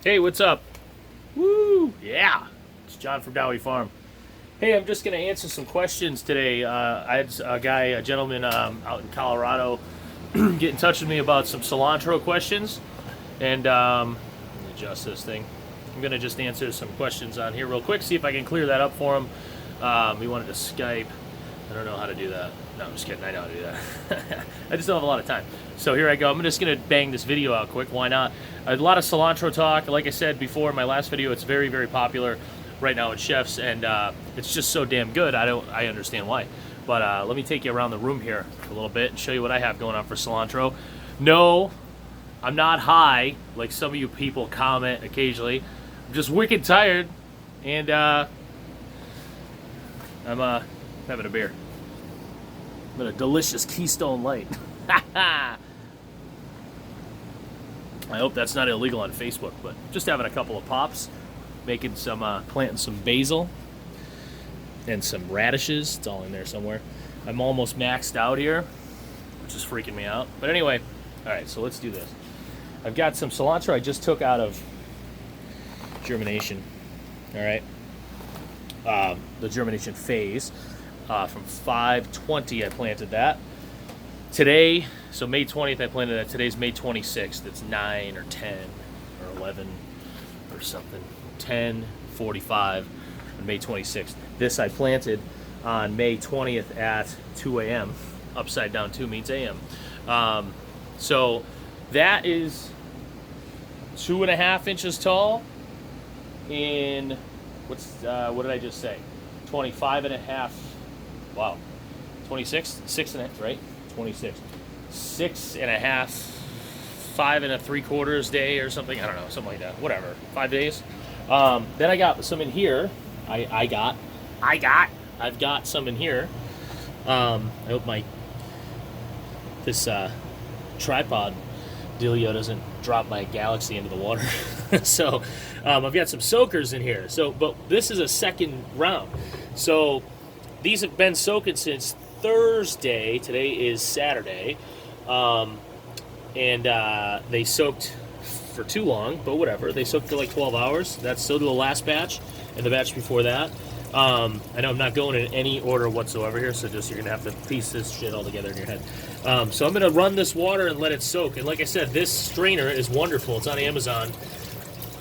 Hey, what's up? Woo! Yeah! It's John from Dowie Farm. Hey, I'm just going to answer some questions today. I had a gentleman out in Colorado get in touch with me about some cilantro questions. And let me adjust this thing. I'm going to just answer some questions on here real quick, see if I can clear that up for him. He wanted to Skype. I don't know how to do that. No, I'm just kidding. I know how to do that. I just don't have a lot of time. So here I go. I'm just going to bang this video out quick. Why not? A lot of cilantro talk. Like I said before in my last video, it's very, very popular right now with chefs, and it's just so damn good. I understand why. But let me take you around the room here a little bit and show you what I have going on for cilantro. No, I'm not high like some of you people comment occasionally. I'm just wicked tired, and I'm having a beer. I'm in a delicious Keystone Light. I hope that's not illegal on Facebook, but just having a couple of pops, making some, planting some basil and some radishes. It's all in there somewhere. I'm almost maxed out here, which is freaking me out. But anyway, all right, so let's do this. I've got some cilantro I just took out of germination. All right, the germination phase. From 5/20 I planted that. Today, so May 20th I planted that. Today's May 26th. It's 9 or 10 or 11 or something. 10:45 on May 26th. This I planted on May 20th at 2 a.m. Upside down 2 means a.m. So that is 2.5 inches tall in, what did I just say? 25.5. Wow, 26, 6.5, right? 26, 6.5, 5 3/4 day or something. I don't know, something like that. Whatever, 5 days. Then I got some in here. I've got some in here. I hope this tripod dealio doesn't drop my Galaxy into the water. So I've got some soakers in here. So, but this is a second round. So these have been soaking since Thursday. Today is Saturday. And they soaked for too long, but whatever. They soaked for like 12 hours. That's still to the last batch and the batch before that. I know I'm not going in any order whatsoever here, so just you're going to have to piece this shit all together in your head. So I'm going to run this water and let it soak. And like I said, this strainer is wonderful. It's on Amazon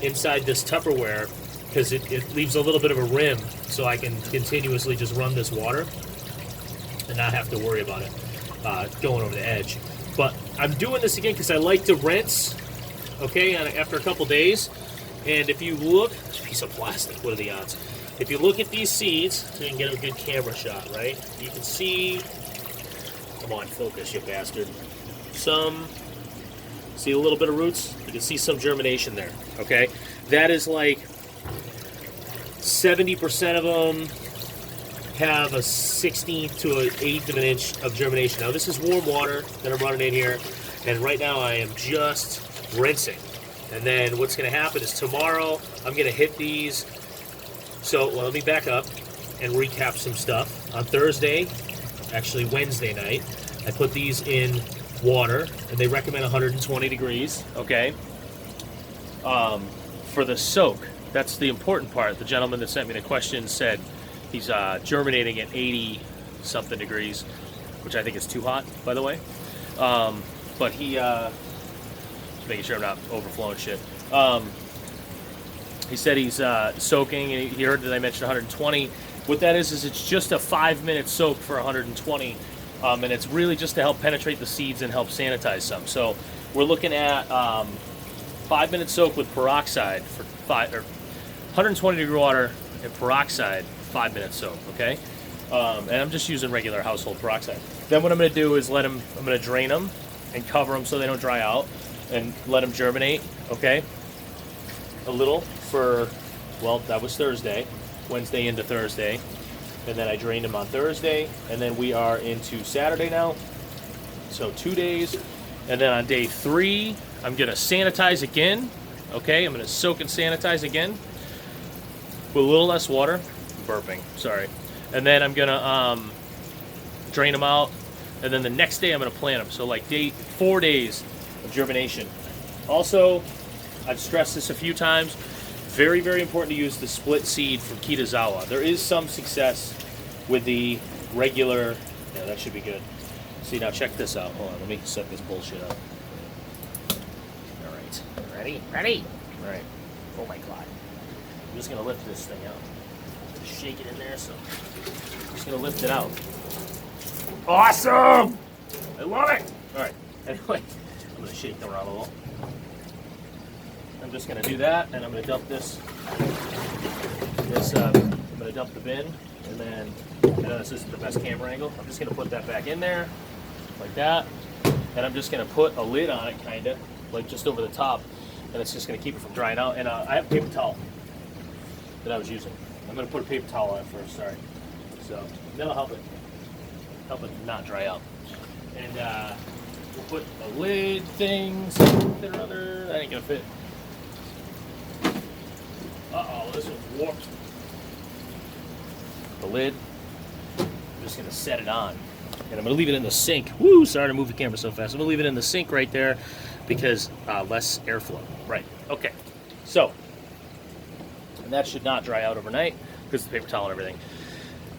inside this Tupperware, because it leaves a little bit of a rim, so I can continuously just run this water and not have to worry about it going over the edge. But I'm doing this again because I like to rinse, okay, after a couple days. And if you look, it's a piece of plastic, what are the odds? If you look at these seeds, so you can get a good camera shot, right? You can see, come on, focus, you bastard. See a little bit of roots? You can see some germination there, okay? That is like 70% of them have a 1/16 to an 1/8 of an inch of germination. Now this is warm water that I'm running in here, and right now I am just rinsing. And then what's going to happen is tomorrow I'm going to hit these. So let me back up and recap some stuff. On Thursday, actually Wednesday night, I put these in water, and they recommend 120 degrees, okay? For the soak. That's the important part. The gentleman that sent me the question said he's germinating at 80-something degrees, which I think is too hot, by the way. But he, just making sure I'm not overflowing shit. He said he's soaking, and he heard that I mentioned 120. What that is it's just a 5-minute soak for 120, and it's really just to help penetrate the seeds and help sanitize some. So we're looking at 5-minute soak with peroxide for 120 degree water and peroxide, 5-minute soak, okay? And I'm just using regular household peroxide. Then what I'm going to do is I'm going to drain them and cover them so they don't dry out, and let them germinate, okay? A little for, well, that was Thursday, Wednesday into Thursday, and then I drained them on Thursday, and then we are into Saturday now, so 2 days, and then on day 3, I'm going to sanitize again, okay? I'm going to soak and sanitize again with a little less water. Burping, sorry. And then I'm going to drain them out, and then the next day I'm going to plant them. So like 4 days of germination. Also, I've stressed this a few times. Very, very important to use the split seed from Kitazawa. There is some success with the regular. Yeah, that should be good. See, now check this out. Hold on, let me set this bullshit up. All right, ready? Ready? All right. Oh my God. I'm just gonna lift this thing out. Just shake it in there, so I'm just gonna lift it out. Awesome! I love it! All right, anyway, I'm gonna shake the rubble. I'm just gonna do that, and I'm gonna dump this, I'm gonna dump the bin, and then, I know this isn't the best camera angle, I'm just gonna put that back in there, like that, and I'm just gonna put a lid on it, kinda, like just over the top, and it's just gonna keep it from drying out, and I have a paper towel that I was using. I'm gonna put a paper towel on it first, sorry. So, that'll help it not dry out. And we'll put a lid thing, something or other, that ain't gonna fit. Uh-oh, this one's warped. The lid, I'm just gonna set it on. And I'm gonna leave it in the sink. Woo, sorry to move the camera so fast. I'm gonna leave it in the sink right there because less airflow. Right, okay. So, and that should not dry out overnight because of the paper towel and everything.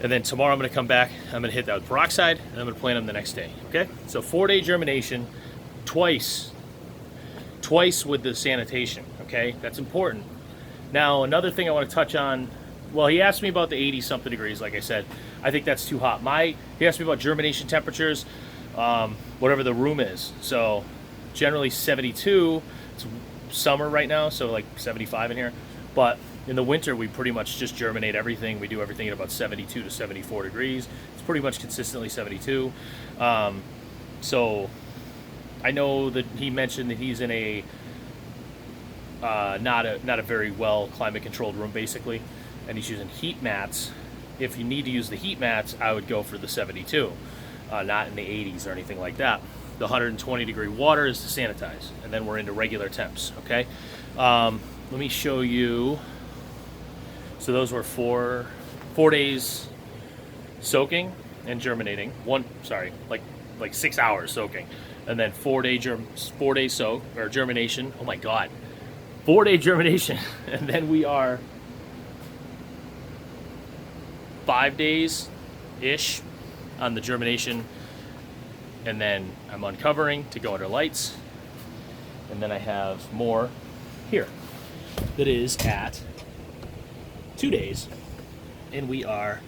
And then tomorrow I'm going to come back, I'm going to hit that with peroxide, and I'm going to plant them the next day, okay? So 4-day germination, twice with the sanitation, okay? That's important. Now, another thing I want to touch on, well, he asked me about the 80-something degrees, like I said. I think that's too hot. He asked me about germination temperatures, whatever the room is. So generally 72, it's summer right now, so like 75 in here. But in the winter, we pretty much just germinate everything. We do everything at about 72 to 74 degrees. It's pretty much consistently 72. So I know that he mentioned that he's in a not a very well climate-controlled room, basically, and he's using heat mats. If you need to use the heat mats, I would go for the 72, not in the 80s or anything like that. The 120-degree water is to sanitize, and then we're into regular temps, okay? Let me show you. So those were four days soaking and germinating. Like 6 hours soaking, and then 4-day soak or germination. Oh my God, 4-day germination, and then we are 5 days ish on the germination, and then I'm uncovering to go under lights, and then I have more here that is at 2 days, and we are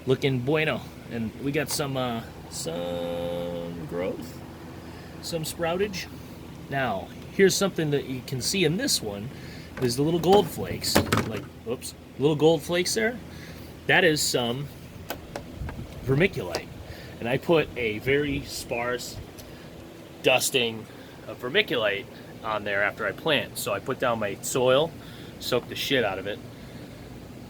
looking bueno, and we got some growth, some sproutage. Now here's something that you can see in this one is the little gold flakes, little gold flakes there. That is some vermiculite, and I put a very sparse dusting of vermiculite on there after I plant. So I put down my soil, soak the shit out of it,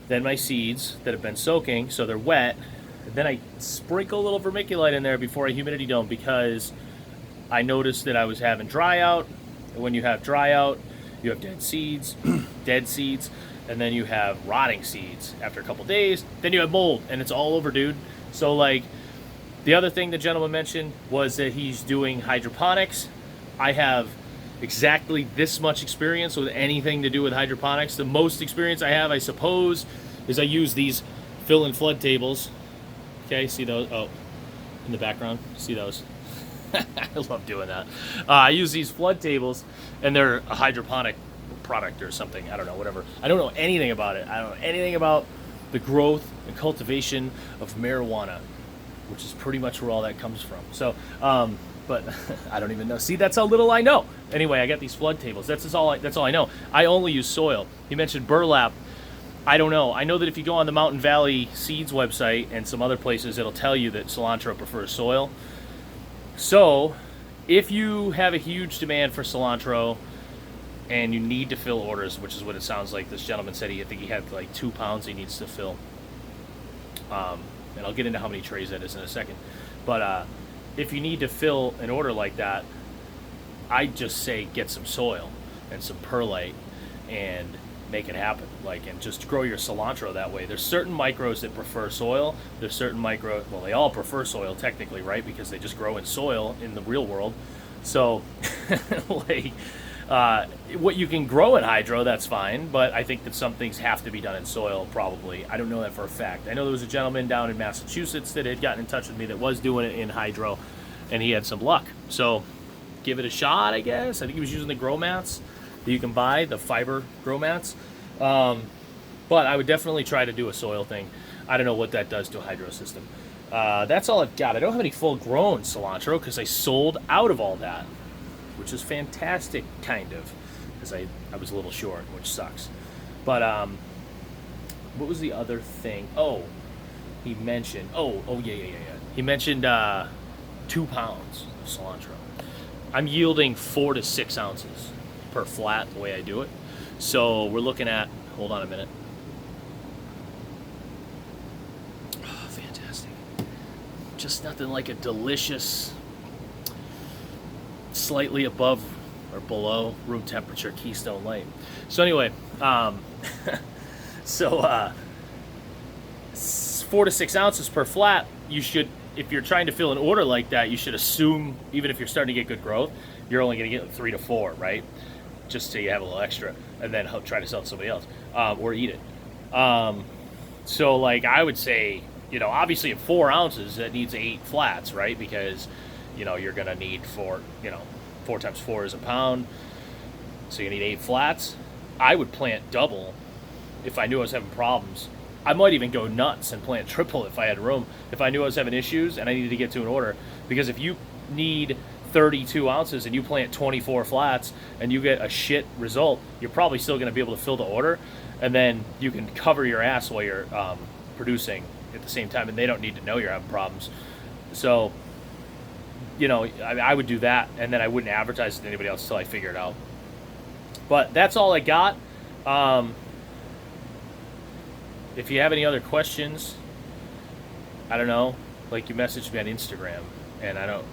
then my seeds that have been soaking, so they're wet. And then I sprinkle a little vermiculite in there before I humidity dome, because I noticed that I was having dry out. And when you have dry out, you have dead seeds, and then you have rotting seeds after a couple days. Then you have mold, and it's all over, dude. So like, the other thing the gentleman mentioned was that he's doing hydroponics. I have exactly this much experience with anything to do with hydroponics. The most experience I have, I suppose, is I use these fill-in flood tables. Okay, see those? Oh, in the background, see those? I love doing that. I use these flood tables, and they're a hydroponic product or something. I don't know, whatever. I don't know anything about it. I don't know anything about the growth and cultivation of marijuana, which is pretty much where all that comes from. So, but I don't even know. See, that's how little I know. Anyway, I got these flood tables. That's all I know. I only use soil. You mentioned burlap. I don't know. I know that if you go on the Mountain Valley Seeds website and some other places, it'll tell you that cilantro prefers soil. So, if you have a huge demand for cilantro and you need to fill orders, which is what it sounds like this gentleman said, I think he had like 2 pounds he needs to fill. And I'll get into how many trays that is in a second. But if you need to fill an order like that, I just say get some soil and some perlite and make it happen. And just grow your cilantro that way. There's certain micros that prefer soil. There's certain well, they all prefer soil technically, right? Because they just grow in soil in the real world. So, What you can grow in hydro, that's fine, but I think that some things have to be done in soil, probably. I don't know that for a fact. I know there was a gentleman down in Massachusetts that had gotten in touch with me that was doing it in hydro, and he had some luck. So give it a shot, I guess. I think he was using the grow mats that you can buy, the fiber grow mats. But I would definitely try to do a soil thing. I don't know what that does to a hydro system. That's all I've got. I don't have any full-grown cilantro because I sold out of all that, which is fantastic, kind of, because I was a little short, which sucks. But what was the other thing? Oh, he mentioned. Yeah. He mentioned 2 pounds of cilantro. I'm yielding 4 to 6 ounces per flat the way I do it. So we're looking at. Hold on a minute. Oh, fantastic! Just nothing like a delicious, slightly above or below room temperature Keystone Light. So anyway, 4 to 6 ounces per flat. You should, if you're trying to fill an order like that, you should assume, even if you're starting to get good growth, you're only going to get 3 to 4, right? Just so you have a little extra, and then try to sell it to somebody else or eat it. So like I would say, obviously at 4 ounces that needs 8 flats, right? Because you're going to need 4 times 4 is a pound, so you need 8 flats. I would plant double if I knew I was having problems. I might even go nuts and plant triple if I had room, if I knew I was having issues and I needed to get to an order. Because if you need 32 ounces and you plant 24 flats and you get a shit result, you're probably still going to be able to fill the order, and then you can cover your ass while you're producing at the same time, and they don't need to know you're having problems. So I would do that, and then I wouldn't advertise it to anybody else until I figure it out. But that's all I got. If you have any other questions, I don't know, like you messaged me on Instagram, and I don't,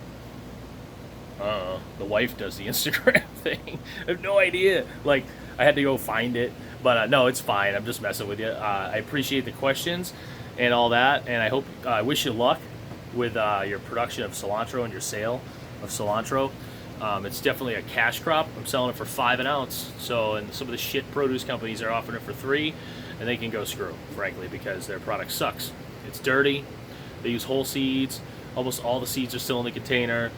the wife does the Instagram thing. I have no idea. Like, I had to go find it, but no, it's fine. I'm just messing with you. I appreciate the questions and all that, and I wish you luck with your production of cilantro and your sale of cilantro. It's definitely a cash crop. I'm selling it for 5 an ounce. So, and some of the shit produce companies are offering it for 3, and they can go screw, frankly, because their product sucks. It's dirty. They use whole seeds. Almost all the seeds are still in the container.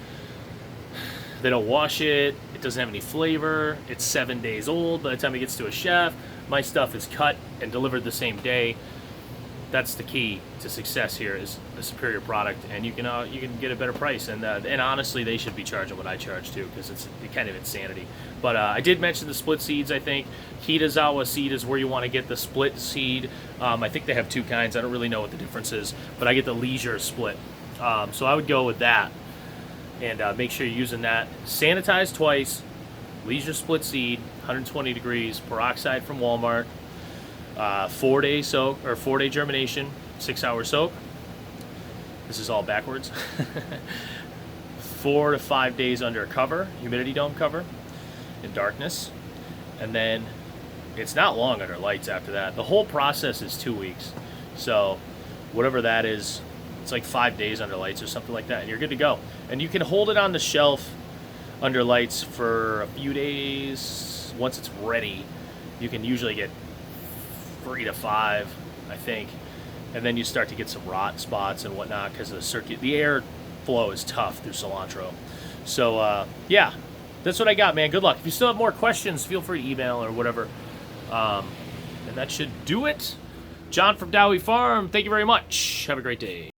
They don't wash it. It doesn't have any flavor. It's 7 days old by the time it gets to a chef. My stuff is cut and delivered the same day. That's the key to success here, is a superior product, and you can get a better price. And honestly, they should be charging what I charge too, because it's kind of insanity. But I did mention the split seeds. I think Kitazawa seed is where you want to get the split seed. I think they have 2 kinds. I don't really know what the difference is, but I get the leisure split. So I would go with that, and make sure you're using that. Sanitized twice, leisure split seed, 120 degrees, peroxide from Walmart. 4-day soak, or 4-day germination, 6-hour soak. This is all backwards. 4 to 5 days under a cover, humidity dome cover, in darkness, and then it's not long under lights after that. The whole process is 2 weeks, so whatever that is, it's like 5 days under lights or something like that, and you're good to go. And you can hold it on the shelf under lights for a few days. Once it's ready, you can usually get 3 to 5, I think, and then you start to get some rot spots and whatnot because the air flow is tough through cilantro. So yeah, that's what I got, man. Good luck. If you still have more questions, feel free to email or whatever, and that should do it. John from Dowie Farm, thank you very much. Have a great day.